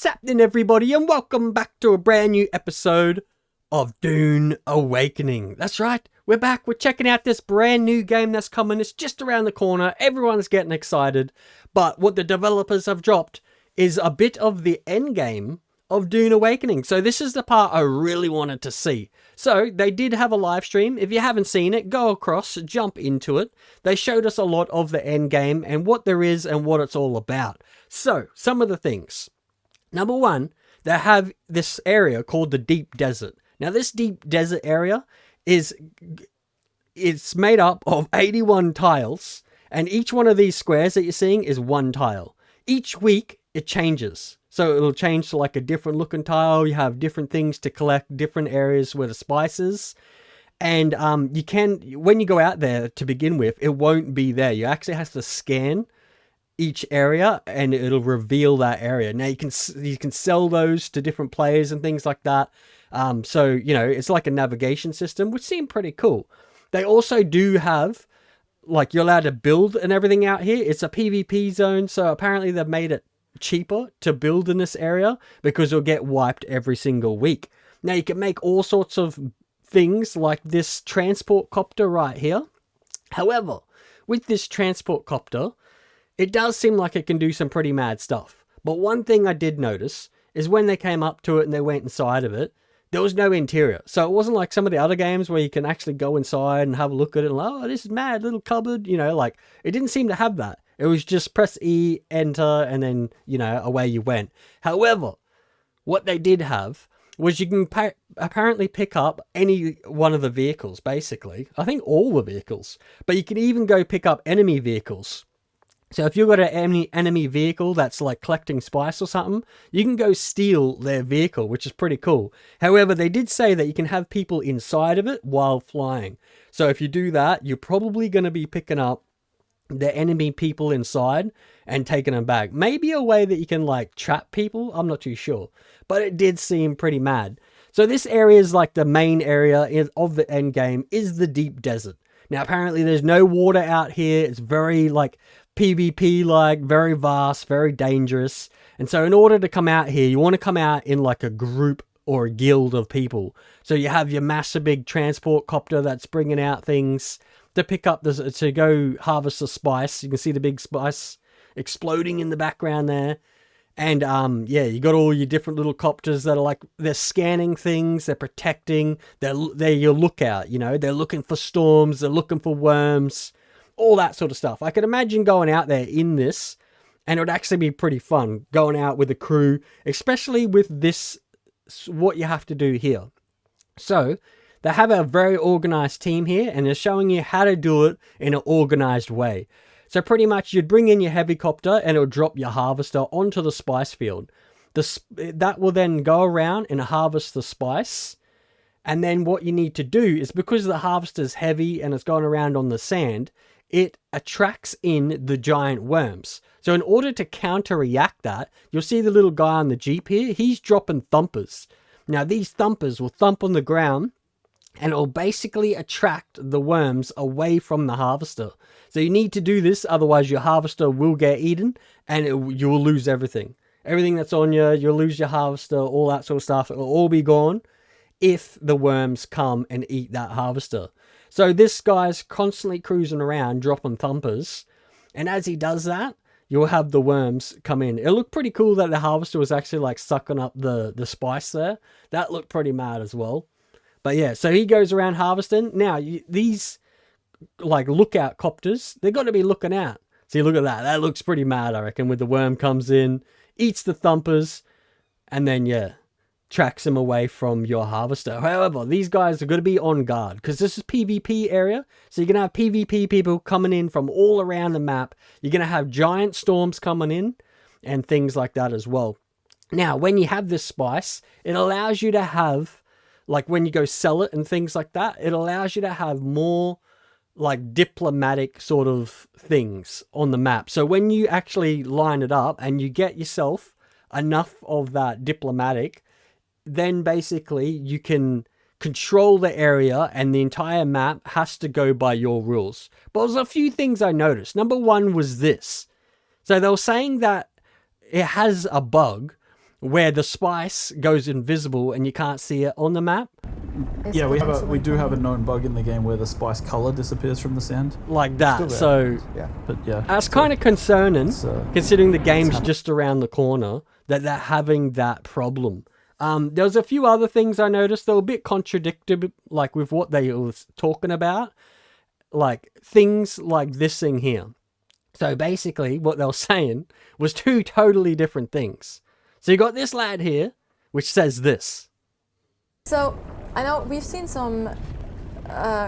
What's happening, everybody, and welcome back to a brand new episode of Dune Awakening. That's right, we're back. We're checking out this brand new game that's coming. It's just around the corner. Everyone's getting excited. But what the developers have dropped is a bit of the end game of Dune Awakening. So this is the part I really wanted to see. So they did have a live stream. If you haven't seen it, go across, jump into it. They showed us a lot of the end game and what there is and what it's all about. So some of the things. Number one, they have this area called the Deep Desert. Now, this Deep Desert area it's made up of 81 tiles, and each one of these squares that you're seeing is one tile. Each week, it changes. So it'll change to like a different looking tile. You have different things to collect, different areas where the spices. And you can, when you go out there to begin with, it won't be there. You actually have to scan each area and it'll reveal that area. Now you can sell those to different players and things like that. So, you know, it's like a navigation system, which seemed pretty cool. They also do have, like, you're allowed to build and everything out here. It's a PvP zone, so apparently they've made it cheaper to build in this area because it'll get wiped every single week. Now you can make all sorts of things like this transport copter right here. However, with this transport copter, it does seem like it can do some pretty mad stuff. But one thing I did notice is when they came up to it and they went inside of it, there was no interior. So it wasn't like some of the other games where you can actually go inside and have a look at it and like, oh, this is mad, little cupboard, you know, like it didn't seem to have that. It was just press E, enter, and then, you know, away you went. However, what they did have was you can apparently pick up any one of the vehicles, basically. I think all the vehicles. But you can even go pick up enemy vehicles. So if you've got an enemy vehicle that's like collecting spice or something, you can go steal their vehicle, which is pretty cool. However, they did say that you can have people inside of it while flying. So if you do that, you're probably going to be picking up the enemy people inside and taking them back. Maybe a way that you can like trap people, I'm not too sure. But it did seem pretty mad. So this area is like the main area of the end game is the Deep Desert. Now apparently there's no water out here. It's very like PvP, like very vast, very dangerous. And so in order to come out here, you want to come out in like a group or a guild of people. So you have your massive big transport copter that's bringing out things to pick up to go harvest the spice. You can see the big spice exploding in the background there. And yeah, you got all your different little copters that are like, they're scanning things, they're protecting, they're your lookout, you know, they're looking for storms, they're looking for worms, all that sort of stuff. I can imagine going out there in this, and it would actually be pretty fun going out with a crew, especially with this, what you have to do here. So they have a very organized team here, and they're showing you how to do it in an organized way. So pretty much you'd bring in your helicopter and it'll drop your harvester onto the spice field. That will then go around and harvest the spice. And then what you need to do is, because the harvester is heavy and it's going around on the sand, it attracts in the giant worms. So in order to counter-react that, you'll see the little guy on the Jeep here, he's dropping thumpers. Now these thumpers will thump on the ground and it'll basically attract the worms away from the harvester. So you need to do this, otherwise your harvester will get eaten and you will lose everything. Everything that's on you, you'll lose your harvester, all that sort of stuff. It will all be gone if the worms come and eat that harvester. So this guy's constantly cruising around, dropping thumpers. And as he does that, you'll have the worms come in. It looked pretty cool that the harvester was actually like sucking up the spice there. That looked pretty mad as well. But yeah, so he goes around harvesting. Now, these like lookout copters, they've got to be looking out. See, look at that. That looks pretty mad, I reckon, with the worm comes in, eats the thumpers, and then, yeah, tracks them away from your harvester. However, these guys are going to be on guard because this is PvP area. So you're going to have PvP people coming in from all around the map. You're going to have giant storms coming in and things like that as well. Now, when you have this spice, it allows you to have, like when you go sell it and things like that, it allows you to have more like diplomatic sort of things on the map. So when you actually line it up and you get yourself enough of that diplomatic, then basically you can control the area and the entire map has to go by your rules. But there's a few things I noticed. Number one was this. So they were saying that it has a bug where the spice goes invisible and you can't see it on the map. Yeah, we do have a known bug in the game where the spice color disappears from the sand. Like that. So Yeah. But yeah, that's kind of concerning, considering the game's happening. just around the corner, that they're having that problem. There was a few other things I noticed that were a bit contradictory, like with what they were talking about. Like things like this thing here. So basically what they were saying was two totally different things. So you got this lad here, which says this. So I know we've seen some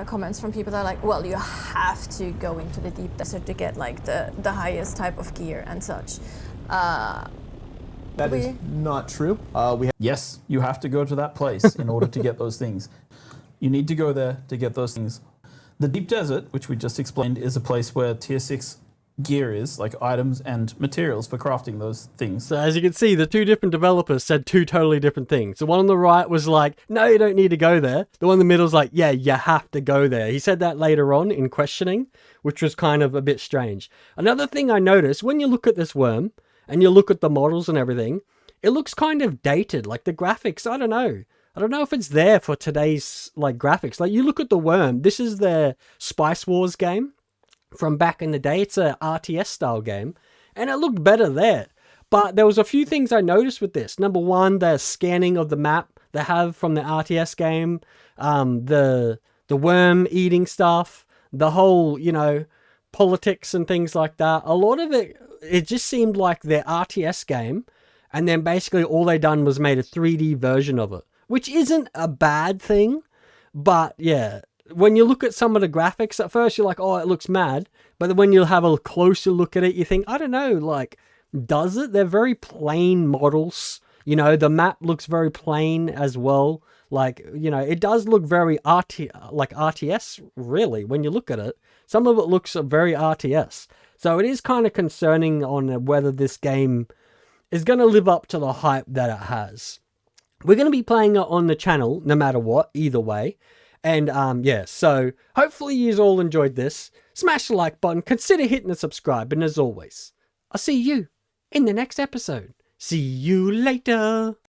comments from people that are like, well, you have to go into the deep desert to get like the highest type of gear and such. That is not true. Yes, you have to go to that place in order to get those things. You need to go there to get those things. The deep desert, which we just explained, is a place where tier 6 gear is, like items and materials for crafting those things. So as you can see, the two different developers said two totally different things. The one on the right was like, no, you don't need to go there. The one in the middle is like, yeah, you have to go there. He said that later on in questioning, which was kind of a bit strange. Another thing I noticed, when you look at this worm and you look at the models and everything, it looks kind of dated. Like the graphics, I don't know. I don't know if it's there for today's like graphics. Like you look at the worm, this is the Spice Wars game from back in the day. It's a RTS style game and it looked better there. But there was a few things I noticed with this. Number one, the scanning of the map they have from the RTS game, the worm eating stuff, the whole, you know, politics and things like that. A lot of it just seemed like their RTS game, and then basically all they done was made a 3D version of it, which isn't a bad thing. But yeah, when you look at some of the graphics, at first you're like, oh, it looks mad. But then when you have a closer look at it, you think, I don't know, like, does it? They're very plain models. You know, the map looks very plain as well. Like, you know, it does look very RTS, really, when you look at it. Some of it looks very RTS. So it is kind of concerning on whether this game is going to live up to the hype that it has. We're going to be playing it on the channel, no matter what, either way. And yeah, so hopefully you all enjoyed this. Smash the like button, consider hitting the subscribe, and as always, I'll see you in the next episode. See you later.